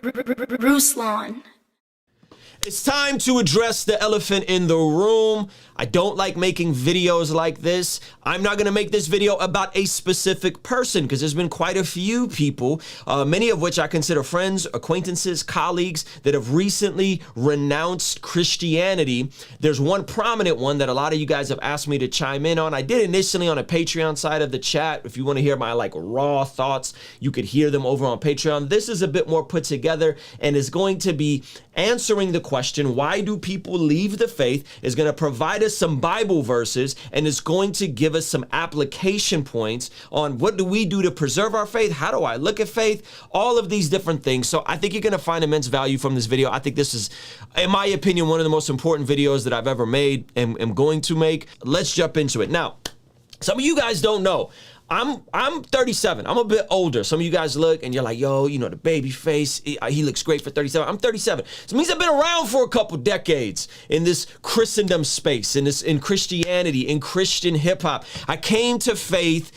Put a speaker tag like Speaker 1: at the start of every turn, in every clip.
Speaker 1: Ruslan.
Speaker 2: It's time to address the elephant in the room. I don't like making videos like this. I'm not gonna make this video about a specific person because there's been quite a few people, many of which I consider friends, acquaintances, colleagues that have recently renounced Christianity. There's one prominent one that a lot of you guys have asked me to chime in on. I did initially on a Patreon side of the chat. If you wanna hear my raw thoughts, you could hear them over on Patreon. This is a bit more put together and is going to be answering the question, why do people leave the faith? Is going to provide us some Bible verses and is going to give us some application points on what do we do to preserve our faith? How do I look at faith? All of these different things. So I think you're going to find immense value from this video. I think this is, in my opinion, one of the most important videos that I've ever made and am going to make. Let's jump into it. Now, some of you guys don't know. I'm 37. I'm a bit older. Some of you guys look and you're like, yo, you know, the baby face, he looks great for 37. I'm 37. So it means I've been around for a couple decades in this Christendom space, in Christianity, in Christian hip hop. I came to faith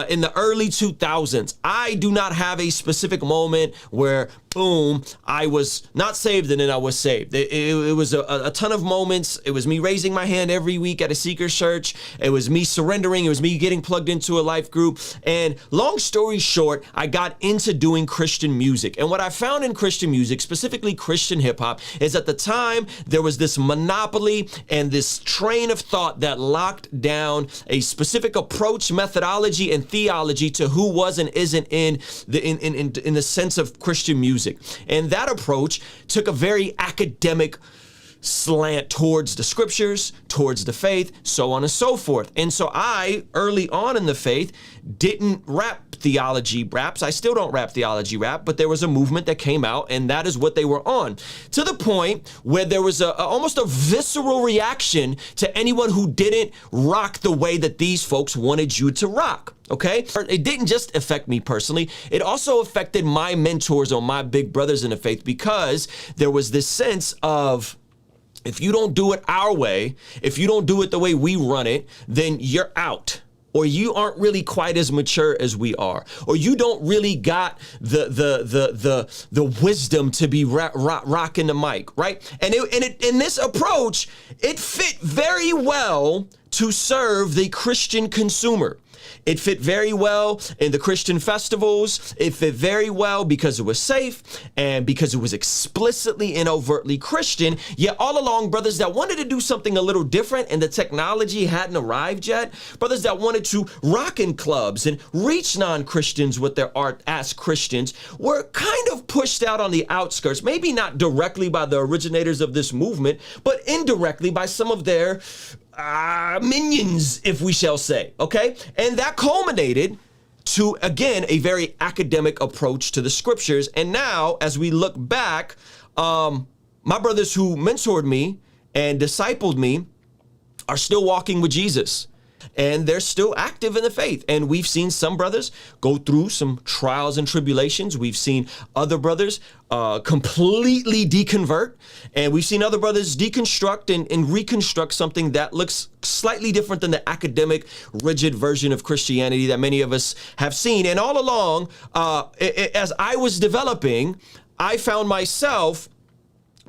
Speaker 2: in the early 2000s. I do not have a specific moment where, boom, I was not saved and then I was saved. It was a ton of moments. It was me raising my hand every week at a seeker's church. It was me surrendering. It was me getting plugged into a life group. And long story short, I got into doing Christian music. And what I found in Christian music, specifically Christian hip hop, is at the time there was this monopoly and this train of thought that locked down a specific approach, methodology, and theology to who was and isn't in the sense of Christian music. And that approach took a very academic slant towards the scriptures, towards the faith, so on and so forth. And so I, early on in the faith, didn't rap theology raps. I still don't rap theology rap, but there was a movement that came out and that is what they were on, to the point where there was almost a visceral reaction to anyone who didn't rock the way that these folks wanted you to rock. Okay? It didn't just affect me personally. It also affected my mentors or my big brothers in the faith, because there was this sense of, if you don't do it our way, if you don't do it the way we run it, then you're out. Or you aren't really quite as mature as we are, or you don't really got the wisdom to be rocking the mic, right? And in this approach, it fit very well to serve the Christian consumer. It fit very well in the Christian festivals. It fit very well because it was safe and because it was explicitly and overtly Christian. Yet all along, brothers that wanted to do something a little different and the technology hadn't arrived yet, brothers that wanted to rock in clubs and reach non-Christians with their art as Christians, were kind of pushed out on the outskirts, maybe not directly by the originators of this movement, but indirectly by some of their minions, if we shall say, okay? And that culminated to, again, a very academic approach to the scriptures. And now, as we look back, my brothers who mentored me and discipled me are still walking with Jesus. And they're still active in the faith. And we've seen some brothers go through some trials and tribulations. We've seen other brothers completely deconvert. And we've seen other brothers deconstruct and reconstruct something that looks slightly different than the academic, rigid version of Christianity that many of us have seen. And all along, as I was developing, I found myself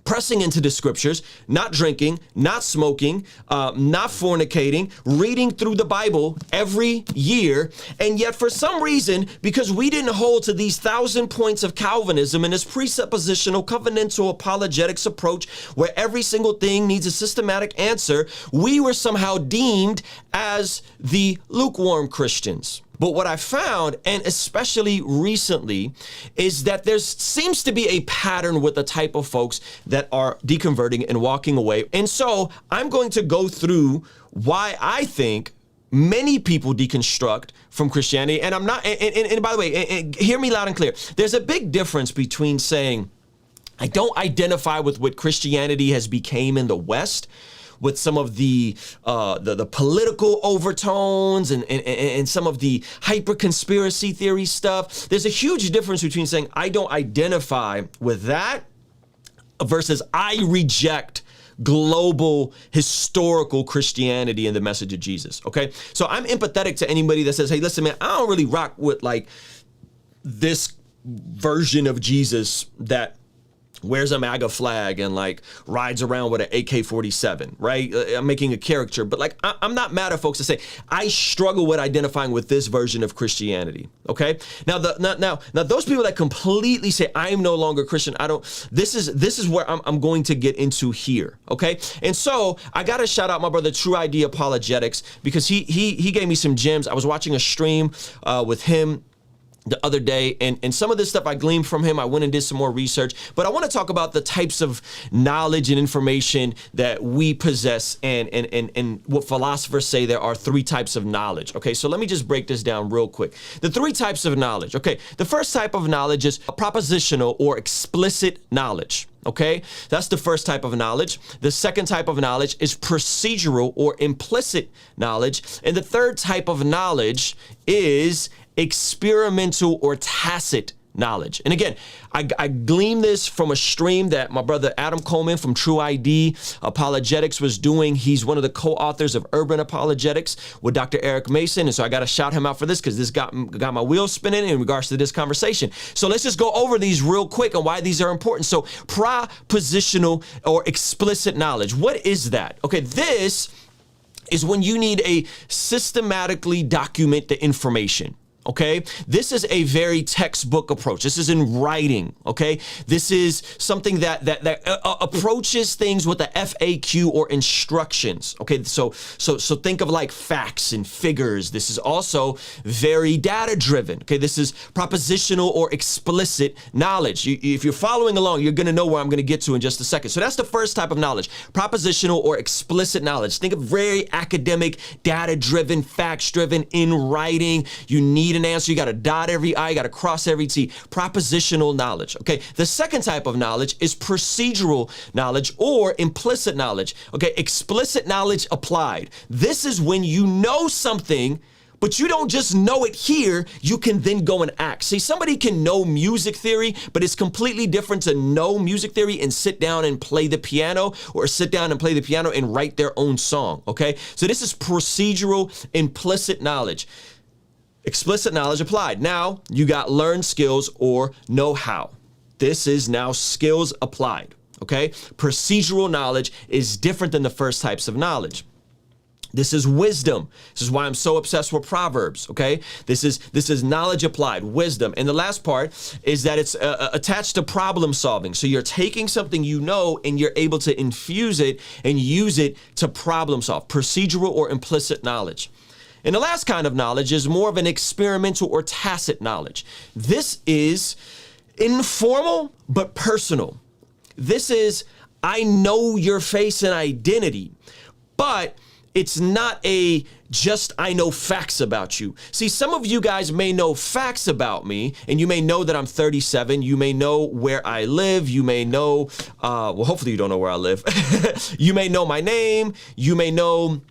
Speaker 2: pressing into the scriptures, not drinking, not smoking, not fornicating, reading through the Bible every year. And yet for some reason, because we didn't hold to these 1,000 points of Calvinism and this presuppositional covenantal apologetics approach where every single thing needs a systematic answer, we were somehow deemed as the lukewarm Christians. But what I found, and especially recently, is that there seems to be a pattern with the type of folks that are deconverting and walking away. And so I'm going to go through why I think many people deconstruct from Christianity. And I'm not, and by the way, and hear me loud and clear. There's a big difference between saying, I don't identify with what Christianity has become in the West, with some of the political overtones and some of the hyper conspiracy theory stuff. There's a huge difference between saying I don't identify with that versus I reject global historical Christianity and the message of Jesus. Okay, so I'm empathetic to anybody that says, hey, listen, man, I don't really rock with like this version of Jesus that wears a MAGA flag and like rides around with an AK-47, right? I'm making a caricature, but like I'm not mad at folks that say I struggle with identifying with this version of Christianity. Okay, now those people that completely say I'm no longer Christian, I don't. This is where I'm going to get into here. Okay, and so I got to shout out my brother True ID Apologetics because he gave me some gems. I was watching a stream with him the other day, and some of this stuff I gleaned from him. I went and did some more research, but I want to talk about the types of knowledge and information that we possess, and what philosophers say there are 3 types of knowledge. Okay, so let me just break this down real quick. The 3 types of knowledge. Okay, the first type of knowledge is propositional or explicit knowledge. Okay, that's the first type of knowledge. The second type of knowledge is procedural or implicit knowledge. And the third type of knowledge is experimental or tacit knowledge. And again, I gleaned this from a stream that my brother Adam Coleman from True ID Apologetics was doing. He's one of the co-authors of Urban Apologetics with Dr. Eric Mason. And so I got to shout him out for this because this got my wheels spinning in regards to this conversation. So let's just go over these real quick and why these are important. So propositional or explicit knowledge. What is that? Okay, this is when you need a systematically document the information. Okay, this is a very textbook approach. This is in writing. Okay, this is something that approaches things with a FAQ or instructions. Okay, so think of like facts and figures. This is also very data driven. Okay, this is propositional or explicit knowledge. If you're following along, you're going to know where I'm going to get to in just a second. So that's the first type of knowledge, propositional or explicit knowledge. Think of very academic, data driven, facts driven, in writing. You need an answer, you got to dot every I, you got to cross every T. Propositional knowledge. Okay, the second type of knowledge is procedural knowledge or implicit knowledge. Okay, explicit knowledge applied. This is when you know something, but you don't just know it here, you can then go and act. See, somebody can know music theory, but it's completely different to know music theory and sit down and play the piano, or sit down and play the piano and write their own song. Okay, so this is procedural implicit knowledge. Explicit knowledge applied. Now you got learned skills or know-how. This is now skills applied. Okay, procedural knowledge is different than the first types of knowledge. This is wisdom. This is why I'm so obsessed with Proverbs. Okay, this is knowledge applied, wisdom. And the last part is that it's attached to problem solving. So you're taking something you know and you're able to infuse it and use it to problem solve. Procedural or implicit knowledge. And the last kind of knowledge is more of an experimental or tacit knowledge. This is informal but personal. This is, I know your face and identity, but it's not a just I know facts about you. See, some of you guys may know facts about me, and you may know that I'm 37. You may know where I live. You may know, well, hopefully you don't know where I live. You may know my name. You may know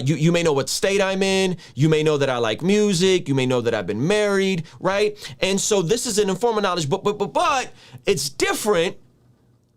Speaker 2: you may know what state I'm in. You may know that I like music. You may know that I've been married, right? And so this is an informal knowledge, but it's different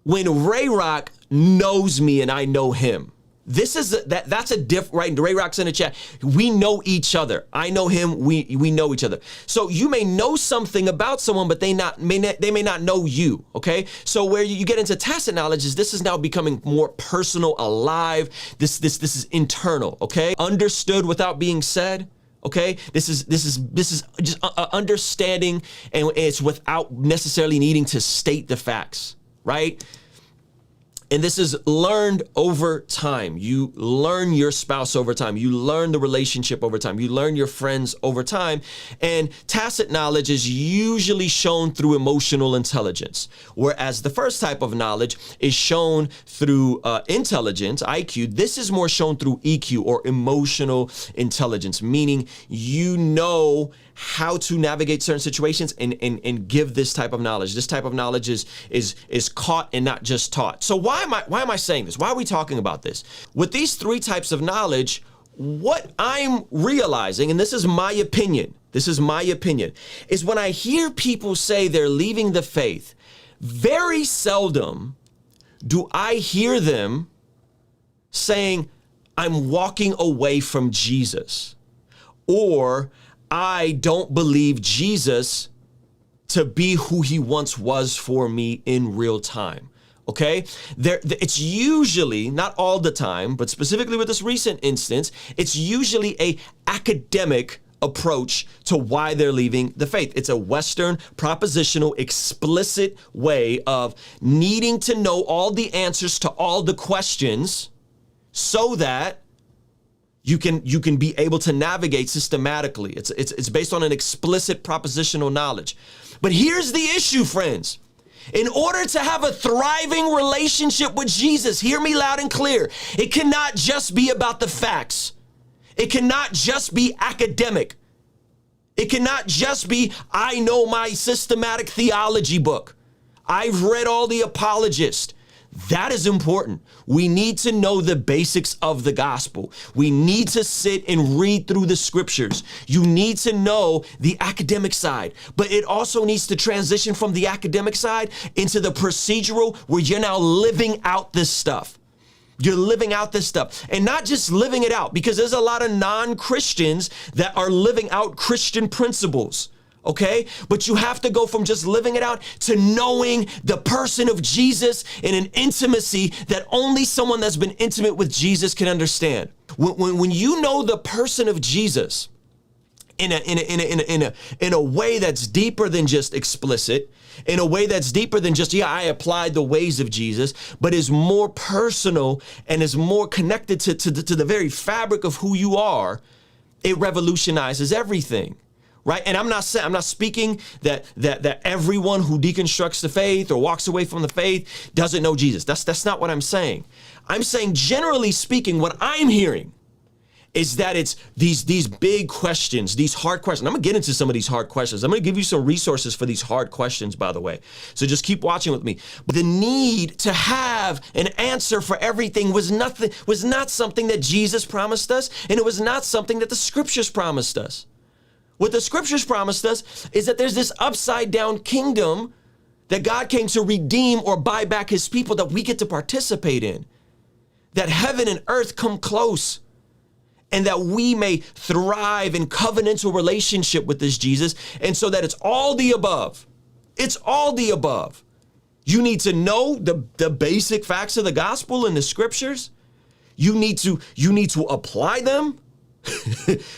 Speaker 2: when Ray Rock knows me and I know him. This is that's a different, right? Ray Rock's in the chat. We know each other. I know him. We know each other. So you may know something about someone, but they may not know you. Okay. So where you get into tacit knowledge is this is now becoming more personal, alive. This is internal. Okay. Understood without being said. Okay, this is just understanding, and it's without necessarily needing to state the facts, right? And this is learned over time. You learn your spouse over time. You learn the relationship over time. You learn your friends over time. And tacit knowledge is usually shown through emotional intelligence, whereas the first type of knowledge is shown through intelligence, IQ. This is more shown through EQ or emotional intelligence, meaning you know how to navigate certain situations and give this type of knowledge. This type of knowledge is caught and not just taught. So why am I saying this? Why are we talking about this? With these 3 types of knowledge, what I'm realizing, and this is my opinion, is when I hear people say they're leaving the faith, very seldom do I hear them saying, I'm walking away from Jesus, or I don't believe Jesus to be who he once was for me in real time. Okay, it's usually, not all the time, but specifically with this recent instance, it's usually a academic approach to why they're leaving the faith. It's a Western, propositional, explicit way of needing to know all the answers to all the questions so that you can be able to navigate systematically. It's based on an explicit propositional knowledge. But here's the issue, friends. In order to have a thriving relationship with Jesus, hear me loud and clear, it cannot just be about the facts. It cannot just be academic. It cannot just be, I know my systematic theology book. I've read all the apologists. That is important. We need to know the basics of the gospel. We need to sit and read through the scriptures. You need to know the academic side, but it also needs to transition from the academic side into the procedural where you're now living out this stuff. You're living out this stuff, and not just living it out, because there's a lot of non-Christians that are living out Christian principles. Okay, but you have to go from just living it out to knowing the person of Jesus in an intimacy that only someone that's been intimate with Jesus can understand. When you know the person of Jesus in a way that's deeper than just explicit, in a way that's deeper than just, yeah, I applied the ways of Jesus, but is more personal and is more connected to the very fabric of who you are, it revolutionizes everything. Right? And I'm not speaking that everyone who deconstructs the faith or walks away from the faith doesn't know Jesus. That's not what I'm saying. I'm saying, generally speaking, what I'm hearing is that it's these big questions, these hard questions. I'm gonna get into some of these hard questions. I'm gonna give you some resources for these hard questions, by the way. So just keep watching with me. But the need to have an answer for everything was not something that Jesus promised us, and it was not something that the scriptures promised us. What the scriptures promised us is that there's this upside down kingdom that God came to redeem or buy back his people that we get to participate in. That heaven and earth come close, and that we may thrive in covenantal relationship with this Jesus. And so that it's all the above. It's all the above. You need to know the basic facts of the gospel and the scriptures. You need to apply them.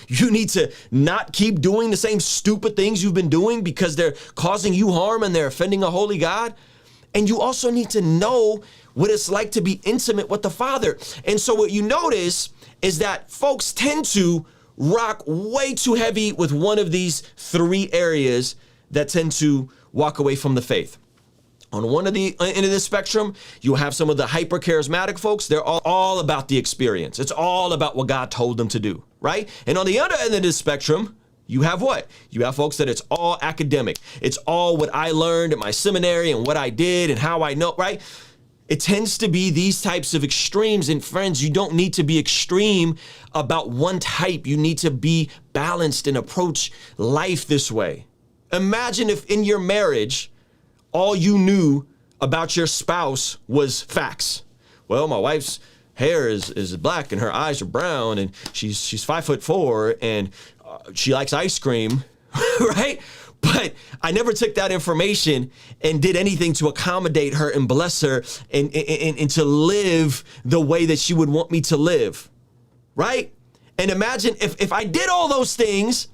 Speaker 2: You need to not keep doing the same stupid things you've been doing because they're causing you harm and they're offending a holy God. And you also need to know what it's like to be intimate with the Father. And so what you notice is that folks tend to rock way too heavy with one of these three areas that tend to walk away from the faith. On one of the end of the spectrum, you have some of the hyper charismatic folks. They're all about the experience. It's all about what God told them to do, right? And on the other end of the spectrum, you have what? You have folks that it's all academic. It's all what I learned at my seminary and what I did and how I know, right? It tends to be these types of extremes. And friends, you don't need to be extreme about one type. You need to be balanced and approach life this way. Imagine if in your marriage, all you knew about your spouse was facts. Well, my wife's hair is black and her eyes are brown and she's 5'4" and she likes ice cream, right? But I never took that information and did anything to accommodate her and bless her and to live the way that she would want me to live, right? And imagine if I did all those things,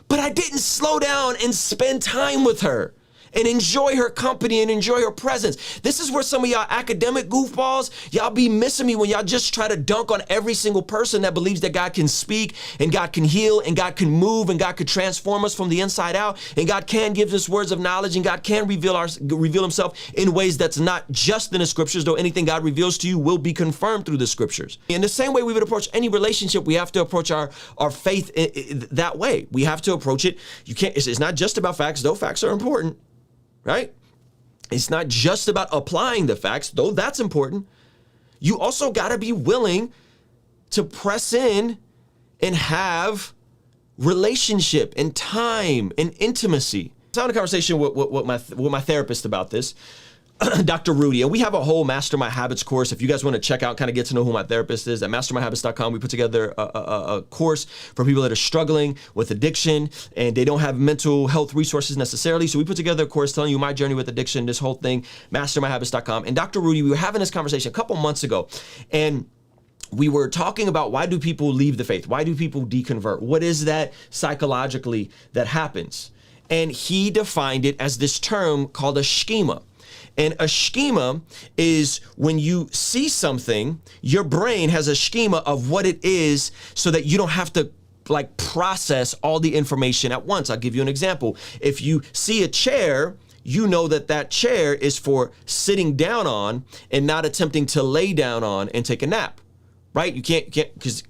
Speaker 2: but I didn't slow down and spend time with her and enjoy her company and enjoy her presence. This is where some of y'all academic goofballs, y'all be missing me when y'all just try to dunk on every single person that believes that God can speak and God can heal and God can move and God could transform us from the inside out and God can give us words of knowledge and God can reveal himself in ways that's not just in the scriptures, though anything God reveals to you will be confirmed through the scriptures. In the same way we would approach any relationship, we have to approach our faith that way. We have to approach it. It's not just about facts, though facts are important. Right? It's not just about applying the facts, though that's important. You also got to be willing to press in and have relationship and time and intimacy. I was having a conversation with my therapist about this. Dr. Rudy, and we have a whole Master My Habits course. If you guys want to check out, kind of get to know who my therapist is, at mastermyhabits.com, we put together a course for people that are struggling with addiction and they don't have mental health resources necessarily. So we put together a course telling you my journey with addiction, this whole thing, mastermyhabits.com. And Dr. Rudy, we were having this conversation a couple months ago, and we were talking about why do people leave the faith? Why do people deconvert? What is that psychologically that happens? And he defined it as this term called a schema. And a schema is when you see something, your brain has a schema of what it is so that you don't have to like process all the information at once. I'll give you an example. If you see a chair, you know that that chair is for sitting down on and not attempting to lay down on and take a nap. Right? You can't because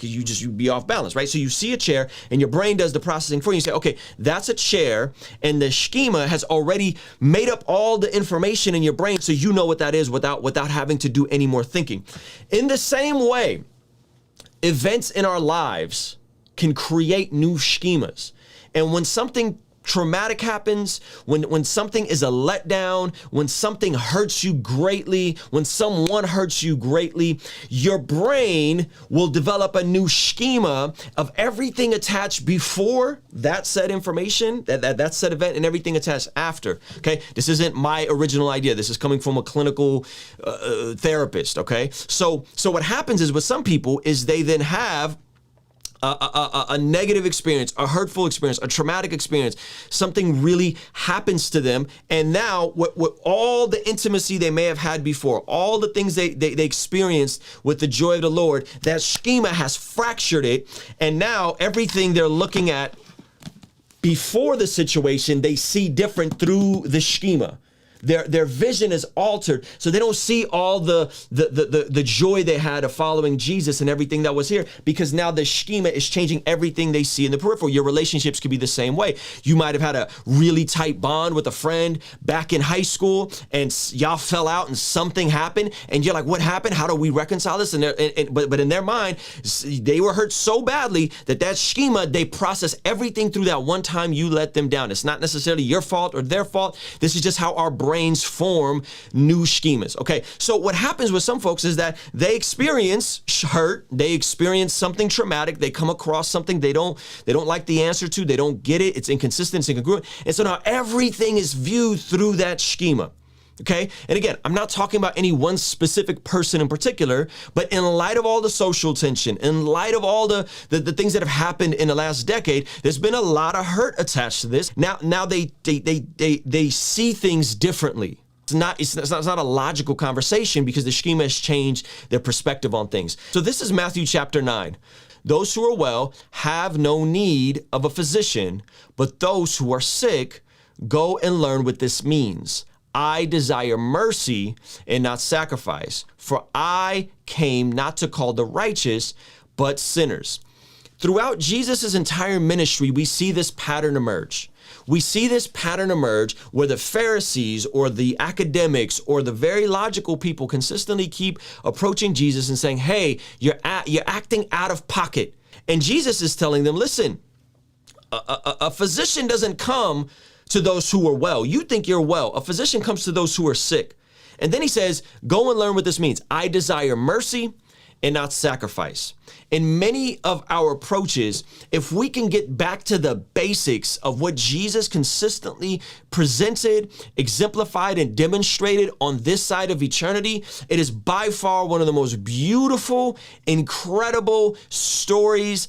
Speaker 2: you'd be off balance, right? So you see a chair and your brain does the processing for you. You say, okay, that's a chair, and the schema has already made up all the information in your brain so you know what that is without having to do any more thinking. In the same way, events in our lives can create new schemas. And when something traumatic happens, when something is a letdown, when something hurts you greatly, when someone hurts you greatly, your brain will develop a new schema of everything attached before that said information, that said event, and everything attached after. Okay, this isn't my original idea. This is coming from a clinical therapist. Okay, so what happens is with some people is they then have a negative experience, a hurtful experience, a traumatic experience, something really happens to them. And now what all the intimacy they may have had before, all the things they experienced with the joy of the Lord, that schema has fractured it. And now everything they're looking at before the situation, they see different through the schema. Their vision is altered, so they don't see all the joy they had of following Jesus and everything that was here, because now the schema is changing everything they see in the peripheral. Your relationships could be the same way. You might have had a really tight bond with a friend back in high school, and y'all fell out and something happened, and you're like, what happened? How do we reconcile this? But in their mind, they were hurt so badly that schema, they process everything through that one time you let them down. It's not necessarily your fault or their fault. This is just how our brains form new schemas. Okay, so what happens with some folks is that they experience hurt, they experience something traumatic, they come across something they don't like the answer to, they don't get it, it's inconsistent, it's incongruent, and so now everything is viewed through that schema. Okay, and again, I'm not talking about any one specific person in particular, but in light of all the social tension, in light of all the things that have happened in the last decade, there's been a lot of hurt attached to this. Now they see things differently. It's not a logical conversation because the schema has changed their perspective on things. So this is Matthew chapter 9. Those who are well have no need of a physician, but those who are sick, go and learn what this means. I desire mercy and not sacrifice, for I came not to call the righteous, but sinners. Throughout Jesus' entire ministry, we see this pattern emerge. We see this pattern emerge where the Pharisees or the academics or the very logical people consistently keep approaching Jesus and saying, hey, you're acting out of pocket. And Jesus is telling them, listen, a physician doesn't come to those who are well. You think you're well. A physician comes to those who are sick. And then he says, go and learn what this means. I desire mercy and not sacrifice. In many of our approaches, if we can get back to the basics of what Jesus consistently presented, exemplified, and demonstrated on this side of eternity, it is by far one of the most beautiful, incredible stories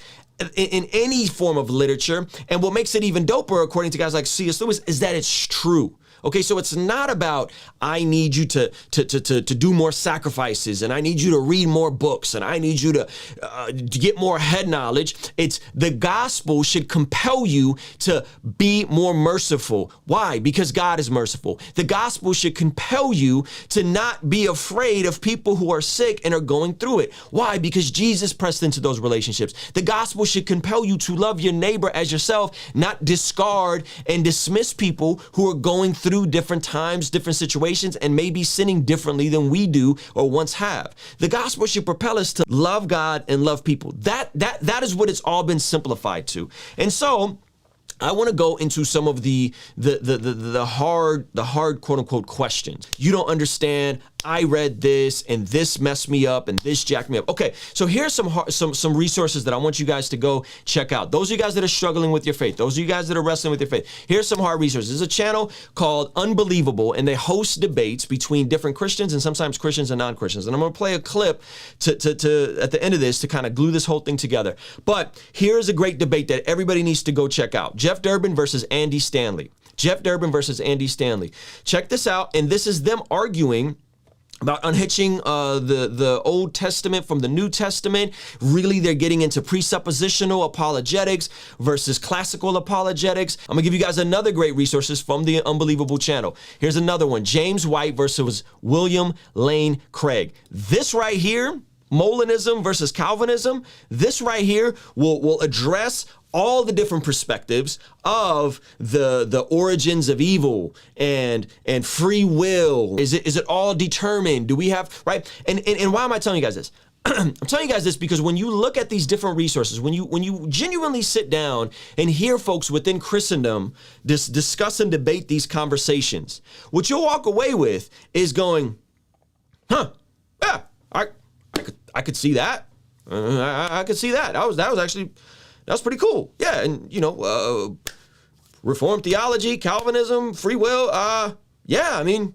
Speaker 2: in any form of literature. And what makes it even doper, according to guys like C.S. Lewis, is that it's true. Okay, so it's not about, I need you to do more sacrifices, and I need you to read more books, and I need you to get more head knowledge. It's the gospel should compel you to be more merciful. Why? Because God is merciful. The gospel should compel you to not be afraid of people who are sick and are going through it. Why? Because Jesus pressed into those relationships. The gospel should compel you to love your neighbor as yourself, not discard and dismiss people who are going through different times, different situations, and maybe sinning differently than we do or once have. The gospel should propel us to love God and love people. That is what it's all been simplified to. And so I want to go into some of the hard quote unquote questions. You don't understand. I read this and this messed me up and this jacked me up. Okay, so here's some resources that I want you guys to go check out. Those of you guys that are struggling with your faith, those of you guys that are wrestling with your faith, here's some hard resources. There's a channel called Unbelievable, and they host debates between different Christians and sometimes Christians and non-Christians. And I'm gonna play a clip to at the end of this to kind of glue this whole thing together. But here's a great debate that everybody needs to go check out. Jeff Durbin versus Andy Stanley. Jeff Durbin versus Andy Stanley. Check this out, and this is them arguing about unhitching the Old Testament from the New Testament. Really, they're getting into presuppositional apologetics versus classical apologetics. I'm gonna give you guys another great resources from the Unbelievable channel. Here's another one, James White versus William Lane Craig. This right here, Molinism versus Calvinism, this right here will address all the different perspectives of the origins of evil and free will. Is it all determined? Do we have, right? And why am I telling you guys this? I'm telling you guys this because when you look at these different resources, when you genuinely sit down and hear folks within Christendom discuss and debate these conversations, what you'll walk away with is going, yeah, I could see that. I could see that. That was pretty cool. Yeah, and Reformed theology, Calvinism, free will. Yeah, I mean,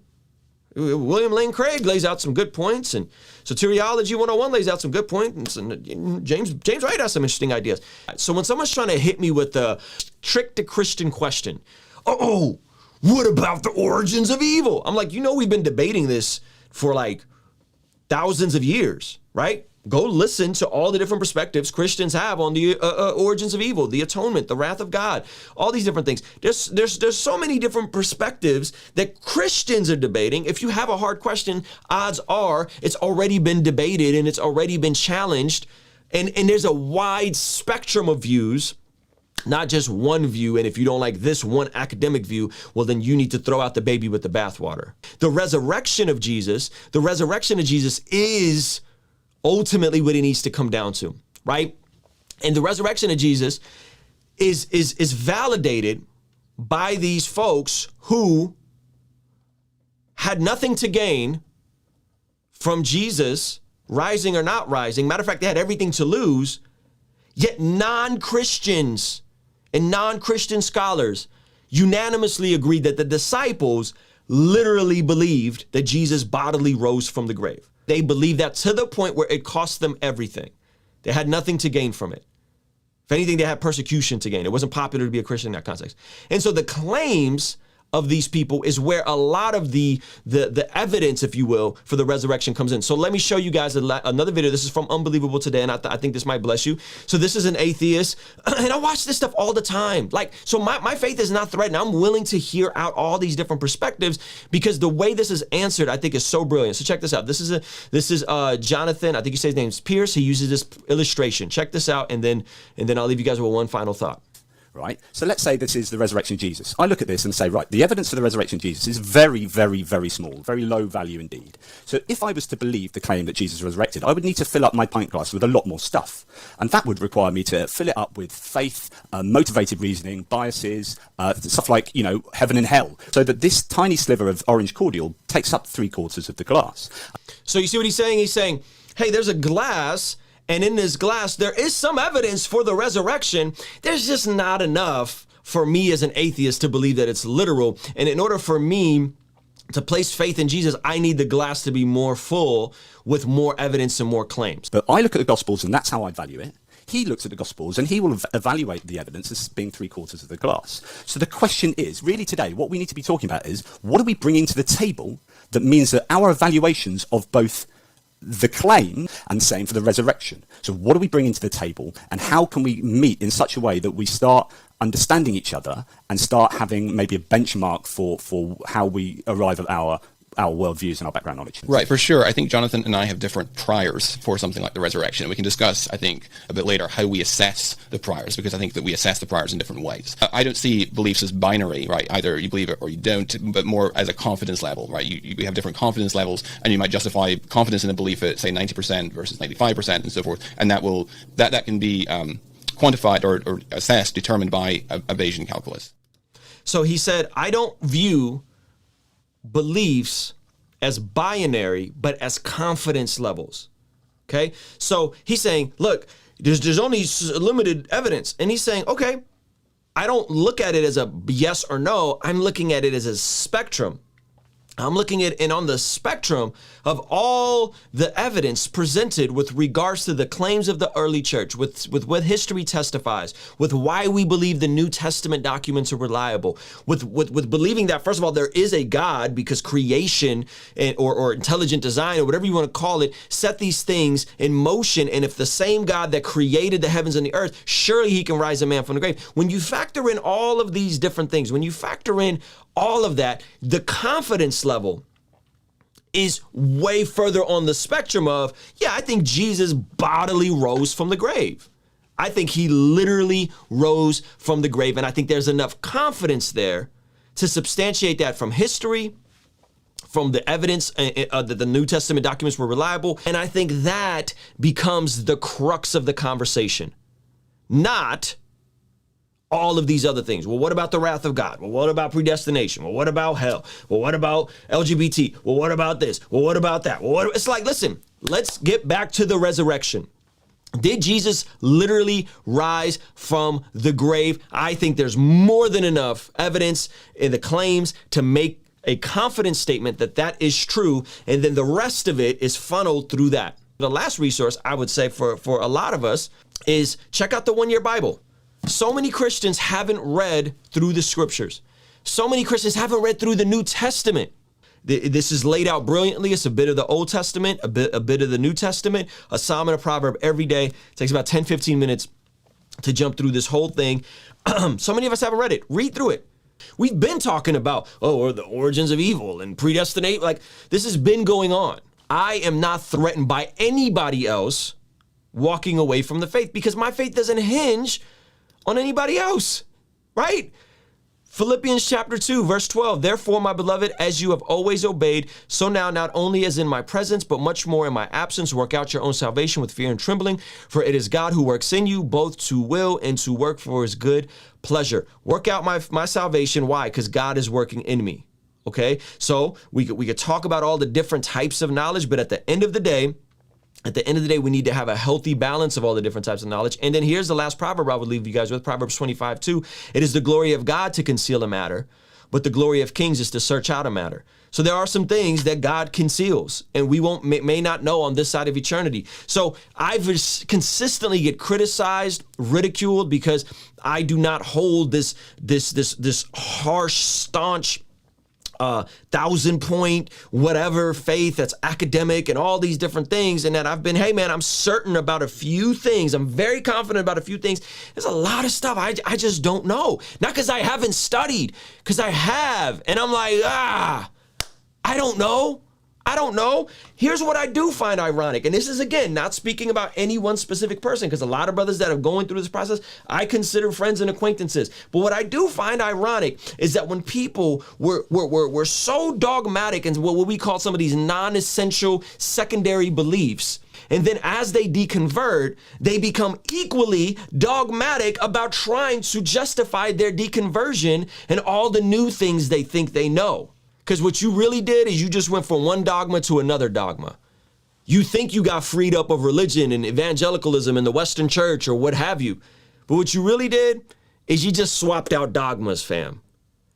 Speaker 2: William Lane Craig lays out some good points, and Soteriology 101 lays out some good points, and James Wright has some interesting ideas. So when someone's trying to hit me with a trick to Christian question, what about the origins of evil? I'm like, we've been debating this for like thousands of years, right? Go listen to all the different perspectives Christians have on the origins of evil, the atonement, the wrath of God, all these different things. There's so many different perspectives that Christians are debating. If you have a hard question, odds are it's already been debated and it's already been challenged. And there's a wide spectrum of views, not just one view. And if you don't like this one academic view, well, then you need to throw out the baby with the bathwater. The resurrection of Jesus is ultimately what it needs to come down to, right? And the resurrection of Jesus is validated by these folks who had nothing to gain from Jesus rising or not rising. Matter of fact, they had everything to lose, yet non-Christians and non-Christian scholars unanimously agreed that the disciples literally believed that Jesus bodily rose from the grave. They believed that to the point where it cost them everything. They had nothing to gain from it. If anything, they had persecution to gain. It wasn't popular to be a Christian in that context. And so the claims of these people is where a lot of the evidence, if you will, for the resurrection comes in. So let me show you guys another video. This is from Unbelievable today, and I think this might bless you. So this is an atheist, and I watch this stuff all the time. So my faith is not threatened. I'm willing to hear out all these different perspectives because the way this is answered, I think, is so brilliant. So check this out. This is Jonathan. I think you say his name's Pierce. He uses this illustration. Check this out, and then I'll leave you guys with one final thought.
Speaker 1: Right? So let's say this is the resurrection of Jesus. I look at this and say, right, the evidence for the resurrection of Jesus is very, very, very small, very low value indeed. So if I was to believe the claim that Jesus resurrected, I would need to fill up my pint glass with a lot more stuff. And that would require me to fill it up with faith, motivated reasoning, biases, stuff like, heaven and hell. So that this tiny sliver of orange cordial takes up 3/4 of the glass.
Speaker 2: So you see what he's saying? He's saying, hey, there's a glass, and in this glass, there is some evidence for the resurrection. There's just not enough for me as an atheist to believe that it's literal. And in order for me to place faith in Jesus, I need the glass to be more full with more evidence and more claims.
Speaker 1: But I look at the Gospels, and that's how I value it. He looks at the Gospels, and he will evaluate the evidence as being 3/4 of the glass. So the question is, really today, what we need to be talking about is, what are we bringing to the table that means that our evaluations of both the claim and same for the resurrection. So what are we bringing to the table, and how can we meet in such a way that we start understanding each other and start having maybe a benchmark for how we arrive at our worldviews and our background knowledge.
Speaker 3: Right, for sure. I think Jonathan and I have different priors for something like the resurrection. We can discuss, I think, a bit later how we assess the priors, because I think that we assess the priors in different ways. I don't see beliefs as binary, right? Either you believe it or you don't, but more as a confidence level, right? We have different confidence levels, and you might justify confidence in a belief at, say, 90% versus 95% and so forth, and that can be quantified or assessed, determined by a Bayesian calculus.
Speaker 2: So he said, I don't view beliefs as binary, but as confidence levels. Okay. So he's saying, look, there's only limited evidence. And he's saying, okay, I don't look at it as a yes or no. I'm looking at it as a spectrum. I'm looking at it on the spectrum of all the evidence presented with regards to the claims of the early church, with what history testifies, with why we believe the New Testament documents are reliable, with believing that, first of all, there is a God because creation or intelligent design or whatever you want to call it, set these things in motion. And if the same God that created the heavens and the earth, surely he can rise a man from the grave. When you factor in all of these different things, when you factor in all of that, the confidence level is way further on the spectrum of, yeah, I think Jesus bodily rose from the grave. I think he literally rose from the grave. And I think there's enough confidence there to substantiate that from history, from the evidence that the New Testament documents were reliable. And I think that becomes the crux of the conversation, not all of these other things. Well, what about the wrath of God? Well, what about predestination? Well, what about hell? Well, what about LGBT? Well, what about this? Well, what about that? Well, it's like, listen, let's get back to the resurrection. Did Jesus literally rise from the grave? I think there's more than enough evidence in the claims to make a confident statement that that is true. And then the rest of it is funneled through that. The last resource I would say for a lot of us is check out the 1 Year Bible. So many Christians haven't read through the scriptures. So many Christians haven't read through the New Testament. This is laid out brilliantly. It's a bit of the Old Testament, a bit of the New Testament, a psalm and a proverb every day. It takes about 10, 15 minutes to jump through this whole thing. So many of us haven't read it. Read through it. We've been talking about, or the origins of evil and predestinate. Like, this has been going on. I am not threatened by anybody else walking away from the faith because my faith doesn't hinge on anybody else, right? Philippians chapter 2, verse 12, therefore, my beloved, as you have always obeyed, so now not only as in my presence, but much more in my absence, work out your own salvation with fear and trembling, for it is God who works in you, both to will and to work for his good pleasure. Work out my salvation. Why? Because God is working in me, okay? So we could talk about all the different types of knowledge, but at the end of the day, we need to have a healthy balance of all the different types of knowledge. And then here's the last proverb I would leave you guys with, Proverbs 25:2. It is the glory of God to conceal a matter, but the glory of kings is to search out a matter. So there are some things that God conceals and we may not know on this side of eternity. So I've consistently get criticized, ridiculed because I do not hold this harsh, staunch 1,000-point whatever faith that's academic and all these different things, and that I've been, hey man, I'm certain about a few things. I'm very confident about a few things. There's a lot of stuff I just don't know. Not because I haven't studied, because I have. And I'm like, I don't know. Here's what I do find ironic. And this is, again, not speaking about any one specific person, because a lot of brothers that are going through this process, I consider friends and acquaintances. But what I do find ironic is that when people were so dogmatic in what we call some of these non-essential secondary beliefs, and then as they deconvert, they become equally dogmatic about trying to justify their deconversion and all the new things they think they know. Because what you really did is you just went from one dogma to another dogma. You think you got freed up of religion and evangelicalism in the Western church or what have you. But what you really did is you just swapped out dogmas, fam.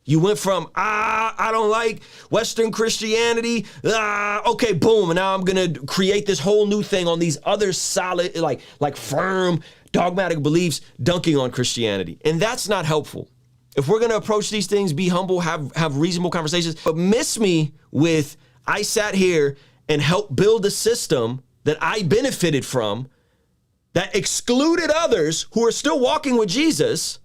Speaker 2: You went from, I don't like Western Christianity. Okay, boom. And now I'm going to create this whole new thing on these other solid, like firm dogmatic beliefs dunking on Christianity. And that's not helpful. If we're going to approach these things, be humble, have reasonable conversations, but miss me with, I sat here and helped build a system that I benefited from that excluded others who are still walking with Jesus.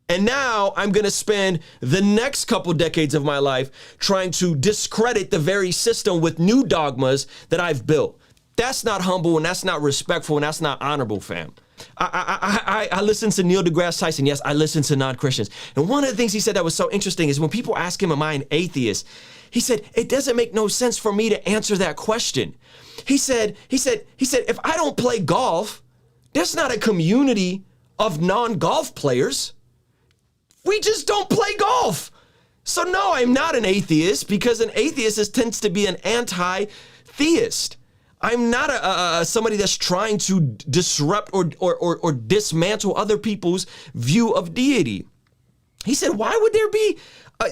Speaker 2: And now I'm going to spend the next couple decades of my life trying to discredit the very system with new dogmas that I've built. That's not humble, and that's not respectful, and that's not honorable, fam. I listen to Neil deGrasse Tyson. Yes, I listen to non-Christians. And one of the things he said that was so interesting is when people ask him, am I an atheist? He said, it doesn't make no sense for me to answer that question. He said, if I don't play golf, there's not a community of non-golf players. We just don't play golf. So no, I'm not an atheist, because an atheist tends to be an anti-theist. I'm not somebody that's trying to disrupt or dismantle other people's view of deity. He said, why would there be,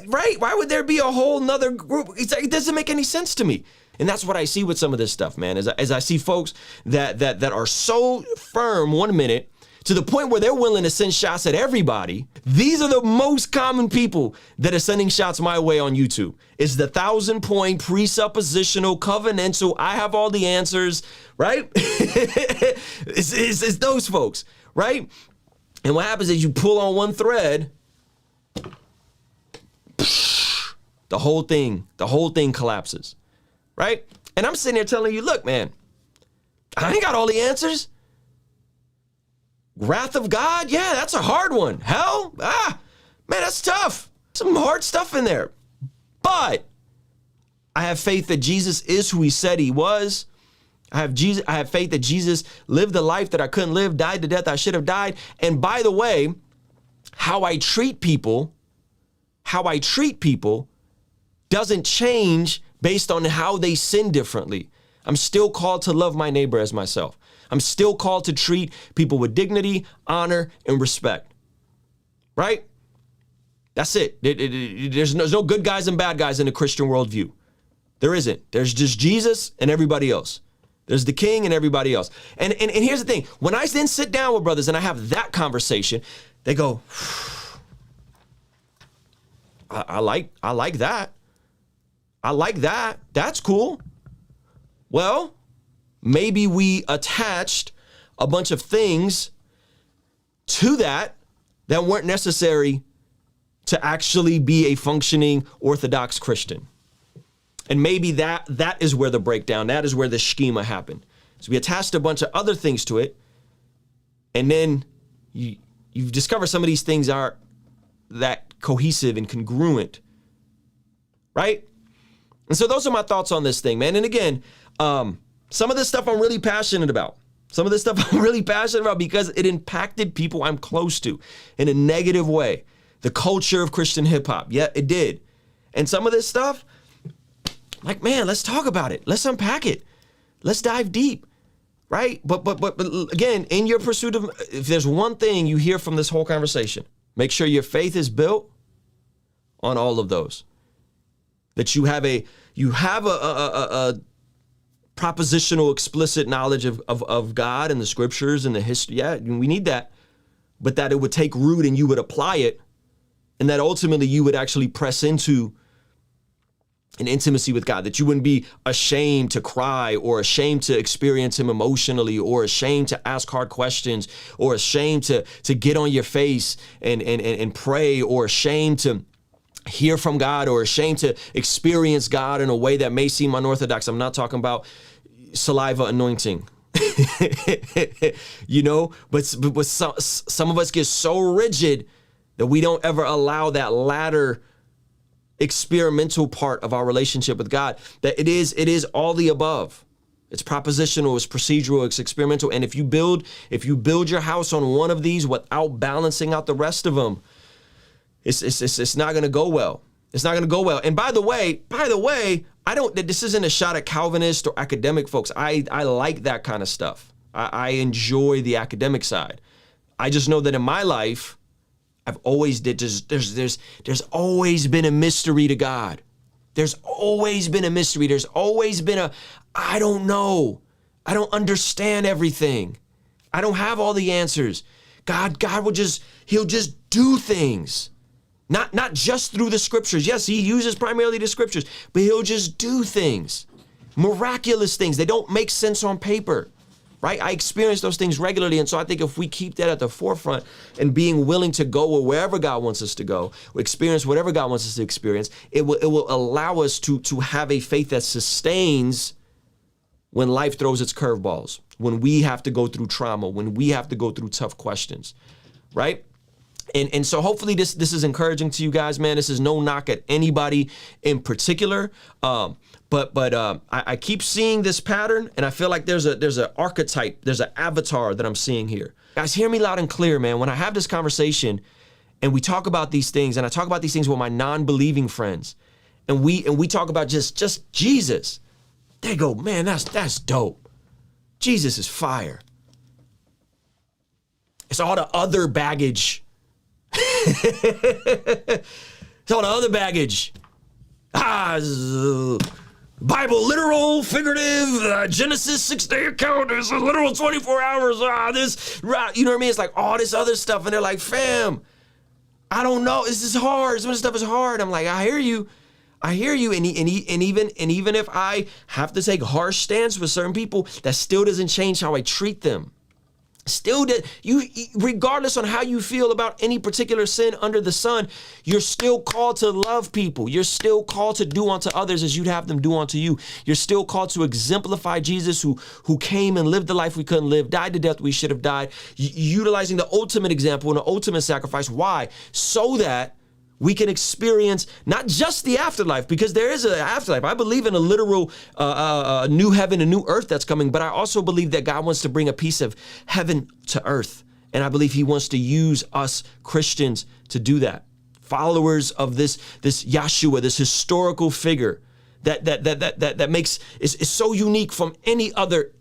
Speaker 2: why would there be a whole nother group? It doesn't make any sense to me. And that's what I see with some of this stuff, man, as I see folks that are so firm 1 minute, to the point where they're willing to send shots at everybody. These are the most common people that are sending shots my way on YouTube. It's the 1,000-point presuppositional covenantal, I have all the answers, right? it's those folks, right? And what happens is you pull on one thread, the whole thing collapses, right? And I'm sitting there telling you, look, man, I ain't got all the answers. Wrath of God? Yeah, that's a hard one. Hell? Man, that's tough. Some hard stuff in there. But I have faith that Jesus is who he said he was. I have faith that Jesus lived the life that I couldn't live, died the death I should have died. And by the way, how I treat people doesn't change based on how they sin differently. I'm still called to love my neighbor as myself. I'm still called to treat people with dignity, honor, and respect. Right? That's it. There's no good guys and bad guys in the Christian worldview. There isn't. There's just Jesus and everybody else. There's the king and everybody else. And here's the thing. When I then sit down with brothers and I have that conversation, they go, I like that. I like that. That's cool. Well, maybe we attached a bunch of things to that weren't necessary to actually be a functioning Orthodox Christian. And maybe that is where the breakdown, that is where the schema happened. So we attached a bunch of other things to it, and then you've discovered some of these things aren't that cohesive and congruent, right? And so those are my thoughts on this thing, man. And again, some of this stuff I'm really passionate about. Because it impacted people I'm close to in a negative way. The culture of Christian hip hop. Yeah, it did. And some of this stuff, like, man, let's talk about it. Let's unpack it. Let's dive deep, right? But again, in your pursuit of, if there's one thing you hear from this whole conversation, make sure your faith is built on all of those. That you have a propositional, explicit knowledge of God and the scriptures and the history. Yeah, we need that. But that it would take root and you would apply it, and that ultimately you would actually press into an intimacy with God, that you wouldn't be ashamed to cry or ashamed to experience him emotionally or ashamed to ask hard questions or ashamed to get on your face and pray or ashamed to hear from God or ashamed to experience God in a way that may seem unorthodox. I'm not talking about saliva anointing, but some of us get so rigid that we don't ever allow that latter experimental part of our relationship with God, that it is all the above. It's propositional, it's procedural, it's experimental. And if you build your house on one of these without balancing out the rest of them, it's not going to go well. It's not going to go well. And by the way, this isn't a shot at Calvinist or academic folks. I like that kind of stuff. I enjoy the academic side. I just know that in my life, I've always there's always been a mystery to God. There's always been a mystery. There's always been I don't know. I don't understand everything. I don't have all the answers. God he'll just do things. Not just through the scriptures. Yes, he uses primarily the scriptures, but he'll just do things. Miraculous things. They don't make sense on paper, right? I experience those things regularly. And so I think if we keep that at the forefront and being willing to go wherever God wants us to go, experience whatever God wants us to experience, it will allow us to have a faith that sustains when life throws its curveballs, when we have to go through trauma, when we have to go through tough questions, right? And so hopefully this is encouraging to you guys, man. This is no knock at anybody in particular. But I keep seeing this pattern, and I feel like there's an archetype, there's an avatar that I'm seeing here. Guys, hear me loud and clear, man. When I have this conversation and we talk about these things, and I talk about these things with my non-believing friends, and we talk about just Jesus, they go, man, that's dope. Jesus is fire. It's all the other baggage. It's all the other baggage. Bible, literal, figurative, Genesis 6-day account, there's a literal 24 hours, this, you know what I mean? It's like all this other stuff, and they're like, fam, I don't know, this is hard, some of this stuff is hard. I'm like, I hear you, and even if I have to take harsh stance with certain people, that still doesn't change how I treat them. Still, regardless on how you feel about any particular sin under the sun, you're still called to love people. You're still called to do unto others as you'd have them do unto you. You're still called to exemplify Jesus, who came and lived the life we couldn't live, died the death we should have died, utilizing the ultimate example and the ultimate sacrifice. Why? So that we can experience not just the afterlife, because there is an afterlife. I believe in a literal new heaven and new earth that's coming, but I also believe that God wants to bring a piece of heaven to earth. And I believe he wants to use us Christians to do that. Followers of this Yeshua, this historical figure that makes is so unique from any other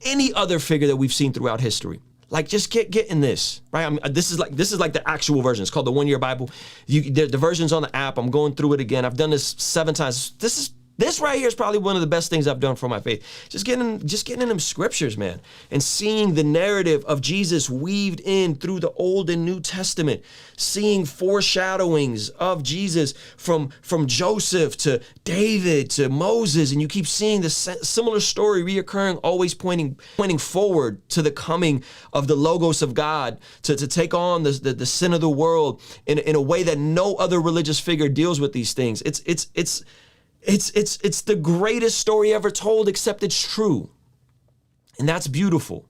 Speaker 2: figure that we've seen throughout history. Like, just get in this, right? This is like the actual version. It's called the 1 Year Bible. The version's on the app. I'm going through it again. I've done this 7 times. This right here is probably one of the best things I've done for my faith. Just getting in them scriptures, man, and seeing the narrative of Jesus weaved in through the Old and New Testament, seeing foreshadowings of Jesus from Joseph to David to Moses, and you keep seeing the similar story reoccurring, always pointing forward to the coming of the Logos of God to take on the sin of the world in a way that no other religious figure deals with these things. It's the greatest story ever told, except it's true. And that's beautiful.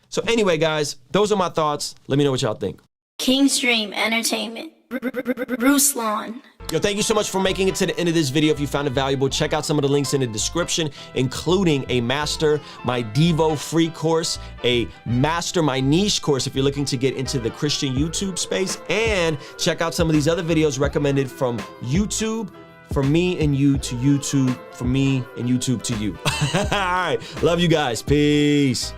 Speaker 2: So anyway, guys, those are my thoughts. Let me know what y'all think.
Speaker 4: Kingstream Entertainment. Ruslan.
Speaker 2: Yo, thank you so much for making it to the end of this video. If you found it valuable, check out some of the links in the description, including a Master My Devo free course, a Master My Niche course if you're looking to get into the Christian YouTube space, and check out some of these other videos recommended from YouTube, from me and you to YouTube, from me and YouTube to you. All right, love you guys. Peace.